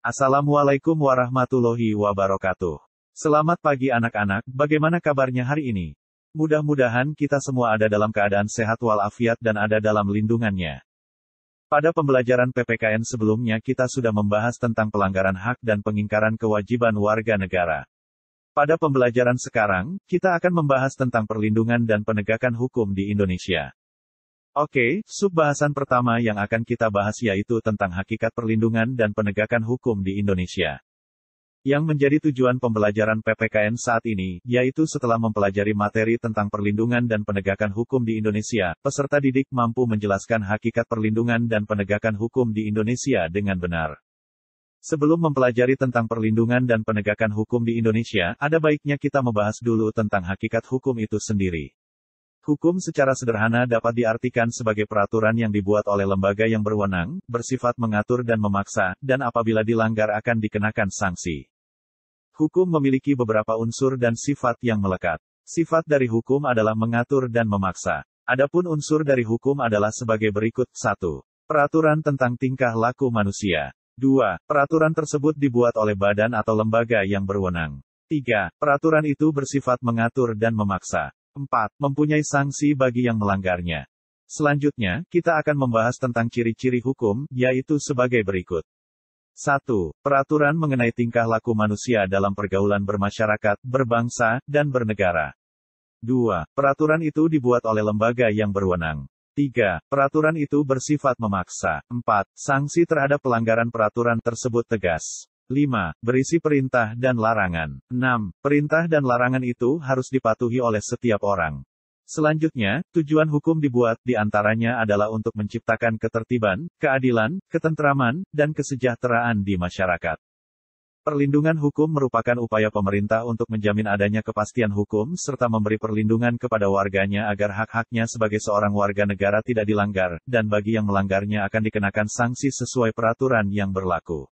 Assalamualaikum warahmatullahi wabarakatuh. Selamat pagi anak-anak, bagaimana kabarnya hari ini? Mudah-mudahan kita semua ada dalam keadaan sehat walafiat dan ada dalam lindungannya. Pada pembelajaran PPKN sebelumnya kita sudah membahas tentang pelanggaran hak dan pengingkaran kewajiban warga negara. Pada pembelajaran sekarang, kita akan membahas tentang perlindungan dan penegakan hukum di Indonesia. Oke, subbahasan pertama yang akan kita bahas yaitu tentang hakikat perlindungan dan penegakan hukum di Indonesia. Yang menjadi tujuan pembelajaran PPKN saat ini, yaitu setelah mempelajari materi tentang perlindungan dan penegakan hukum di Indonesia, peserta didik mampu menjelaskan hakikat perlindungan dan penegakan hukum di Indonesia dengan benar. Sebelum mempelajari tentang perlindungan dan penegakan hukum di Indonesia, ada baiknya kita membahas dulu tentang hakikat hukum itu sendiri. Hukum secara sederhana dapat diartikan sebagai peraturan yang dibuat oleh lembaga yang berwenang, bersifat mengatur dan memaksa, dan apabila dilanggar akan dikenakan sanksi. Hukum memiliki beberapa unsur dan sifat yang melekat. Sifat dari hukum adalah mengatur dan memaksa. Adapun unsur dari hukum adalah sebagai berikut. 1. Peraturan tentang tingkah laku manusia. 2. Peraturan tersebut dibuat oleh badan atau lembaga yang berwenang. 3. Peraturan itu bersifat mengatur dan memaksa. 4. Mempunyai sanksi bagi yang melanggarnya. Selanjutnya, kita akan membahas tentang ciri-ciri hukum, yaitu sebagai berikut. 1. Peraturan mengenai tingkah laku manusia dalam pergaulan bermasyarakat, berbangsa, dan bernegara. 2. Peraturan itu dibuat oleh lembaga yang berwenang. 3. Peraturan itu bersifat memaksa. 4. Sanksi terhadap pelanggaran peraturan tersebut tegas. 5. Berisi perintah dan larangan. 6. Perintah dan larangan itu harus dipatuhi oleh setiap orang. Selanjutnya, tujuan hukum dibuat di antaranya adalah untuk menciptakan ketertiban, keadilan, ketentraman, dan kesejahteraan di masyarakat. Perlindungan hukum merupakan upaya pemerintah untuk menjamin adanya kepastian hukum serta memberi perlindungan kepada warganya agar hak-haknya sebagai seorang warga negara tidak dilanggar, dan bagi yang melanggarnya akan dikenakan sanksi sesuai peraturan yang berlaku.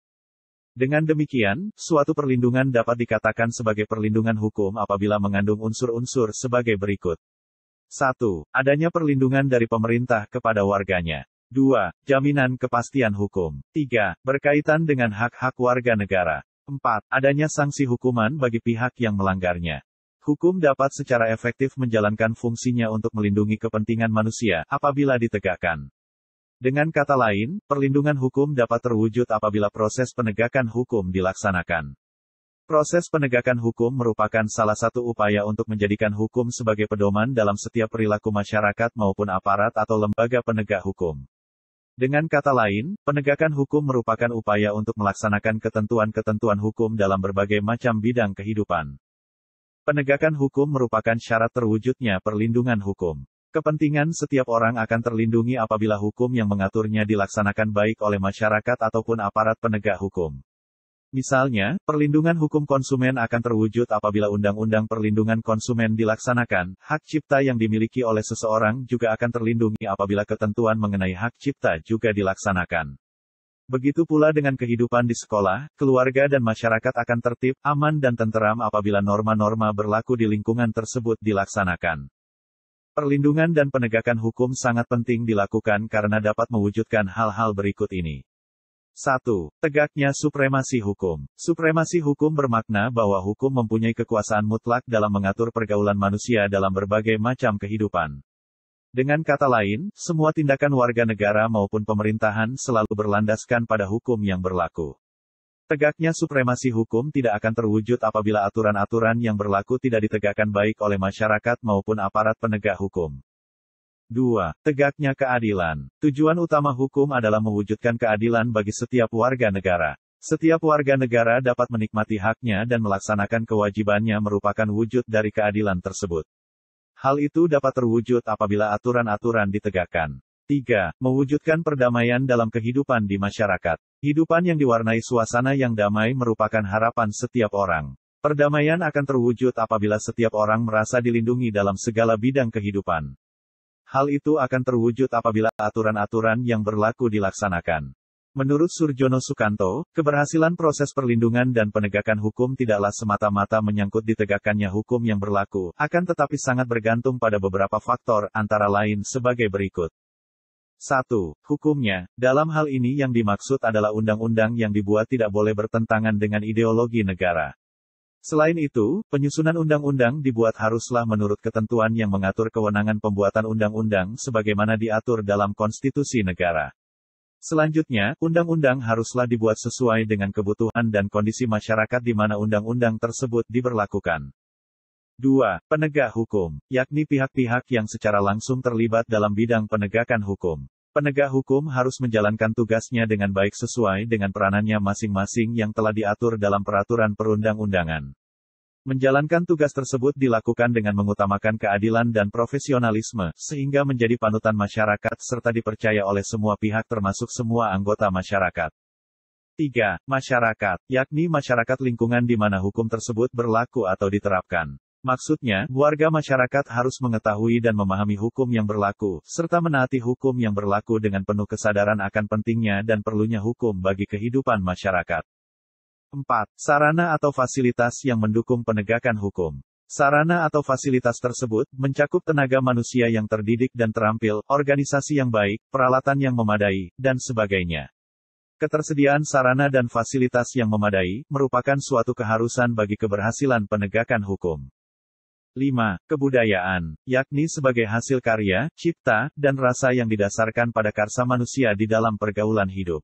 Dengan demikian, suatu perlindungan dapat dikatakan sebagai perlindungan hukum apabila mengandung unsur-unsur sebagai berikut. 1. Adanya perlindungan dari pemerintah kepada warganya. 2. Jaminan kepastian hukum. 3. Berkaitan dengan hak-hak warga negara. 4. Adanya sanksi hukuman bagi pihak yang melanggarnya. Hukum dapat secara efektif menjalankan fungsinya untuk melindungi kepentingan manusia apabila ditegakkan. Dengan kata lain, perlindungan hukum dapat terwujud apabila proses penegakan hukum dilaksanakan. Proses penegakan hukum merupakan salah satu upaya untuk menjadikan hukum sebagai pedoman dalam setiap perilaku masyarakat maupun aparat atau lembaga penegak hukum. Dengan kata lain, penegakan hukum merupakan upaya untuk melaksanakan ketentuan-ketentuan hukum dalam berbagai macam bidang kehidupan. Penegakan hukum merupakan syarat terwujudnya perlindungan hukum. Kepentingan setiap orang akan terlindungi apabila hukum yang mengaturnya dilaksanakan baik oleh masyarakat ataupun aparat penegak hukum. Misalnya, perlindungan hukum konsumen akan terwujud apabila Undang-Undang Perlindungan Konsumen dilaksanakan, hak cipta yang dimiliki oleh seseorang juga akan terlindungi apabila ketentuan mengenai hak cipta juga dilaksanakan. Begitu pula dengan kehidupan di sekolah, keluarga dan masyarakat akan tertib, aman dan tenteram apabila norma-norma berlaku di lingkungan tersebut dilaksanakan. Perlindungan dan penegakan hukum sangat penting dilakukan karena dapat mewujudkan hal-hal berikut ini. 1. Tegaknya supremasi hukum. Supremasi hukum bermakna bahwa hukum mempunyai kekuasaan mutlak dalam mengatur pergaulan manusia dalam berbagai macam kehidupan. Dengan kata lain, semua tindakan warga negara maupun pemerintahan selalu berlandaskan pada hukum yang berlaku. Tegaknya supremasi hukum tidak akan terwujud apabila aturan-aturan yang berlaku tidak ditegakkan baik oleh masyarakat maupun aparat penegak hukum. 2. Tegaknya keadilan. Tujuan utama hukum adalah mewujudkan keadilan bagi setiap warga negara. Setiap warga negara dapat menikmati haknya dan melaksanakan kewajibannya merupakan wujud dari keadilan tersebut. Hal itu dapat terwujud apabila aturan-aturan ditegakkan. 3. Mewujudkan perdamaian dalam kehidupan di masyarakat. Hidupan yang diwarnai suasana yang damai merupakan harapan setiap orang. Perdamaian akan terwujud apabila setiap orang merasa dilindungi dalam segala bidang kehidupan. Hal itu akan terwujud apabila aturan-aturan yang berlaku dilaksanakan. Menurut Surjono Sukanto, keberhasilan proses perlindungan dan penegakan hukum tidaklah semata-mata menyangkut ditegakkannya hukum yang berlaku, akan tetapi sangat bergantung pada beberapa faktor, antara lain sebagai berikut. 1. Hukumnya, dalam hal ini yang dimaksud adalah undang-undang yang dibuat tidak boleh bertentangan dengan ideologi negara. Selain itu, penyusunan undang-undang dibuat haruslah menurut ketentuan yang mengatur kewenangan pembuatan undang-undang sebagaimana diatur dalam konstitusi negara. Selanjutnya, undang-undang haruslah dibuat sesuai dengan kebutuhan dan kondisi masyarakat di mana undang-undang tersebut diberlakukan. 2. Penegak hukum, yakni pihak-pihak yang secara langsung terlibat dalam bidang penegakan hukum. Penegak hukum harus menjalankan tugasnya dengan baik sesuai dengan peranannya masing-masing yang telah diatur dalam peraturan perundang-undangan. Menjalankan tugas tersebut dilakukan dengan mengutamakan keadilan dan profesionalisme, sehingga menjadi panutan masyarakat serta dipercaya oleh semua pihak termasuk semua anggota masyarakat. 3. Masyarakat, yakni masyarakat lingkungan di mana hukum tersebut berlaku atau diterapkan. Maksudnya, warga masyarakat harus mengetahui dan memahami hukum yang berlaku, serta menaati hukum yang berlaku dengan penuh kesadaran akan pentingnya dan perlunya hukum bagi kehidupan masyarakat. 4. Sarana atau fasilitas yang mendukung penegakan hukum. Sarana atau fasilitas tersebut mencakup tenaga manusia yang terdidik dan terampil, organisasi yang baik, peralatan yang memadai, dan sebagainya. Ketersediaan sarana dan fasilitas yang memadai merupakan suatu keharusan bagi keberhasilan penegakan hukum. 5. Kebudayaan, yakni sebagai hasil karya, cipta, dan rasa yang didasarkan pada karsa manusia di dalam pergaulan hidup.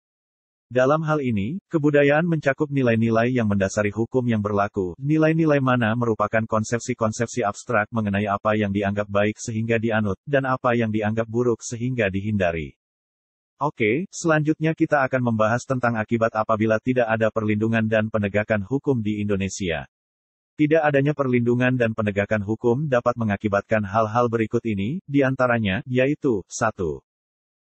Dalam hal ini, kebudayaan mencakup nilai-nilai yang mendasari hukum yang berlaku. Nilai-nilai mana merupakan konsepsi-konsepsi abstrak mengenai apa yang dianggap baik sehingga dianut, dan apa yang dianggap buruk sehingga dihindari. Oke, selanjutnya kita akan membahas tentang akibat apabila tidak ada perlindungan dan penegakan hukum di Indonesia. Tidak adanya perlindungan dan penegakan hukum dapat mengakibatkan hal-hal berikut ini, di antaranya, yaitu, 1.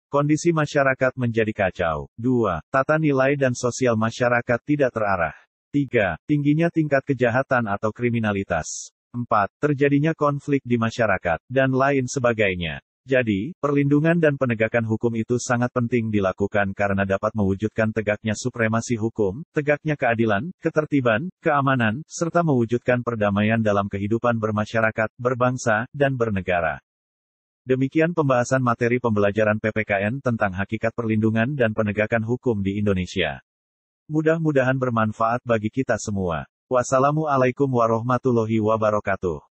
Kondisi masyarakat menjadi kacau. 2. Tata nilai dan sosial masyarakat tidak terarah. 3. Tingginya tingkat kejahatan atau kriminalitas. 4. Terjadinya konflik di masyarakat, dan lain sebagainya. Jadi, perlindungan dan penegakan hukum itu sangat penting dilakukan karena dapat mewujudkan tegaknya supremasi hukum, tegaknya keadilan, ketertiban, keamanan, serta mewujudkan perdamaian dalam kehidupan bermasyarakat, berbangsa, dan bernegara. Demikian pembahasan materi pembelajaran PPKN tentang hakikat perlindungan dan penegakan hukum di Indonesia. Mudah-mudahan bermanfaat bagi kita semua. Wassalamualaikum warahmatullahi wabarakatuh.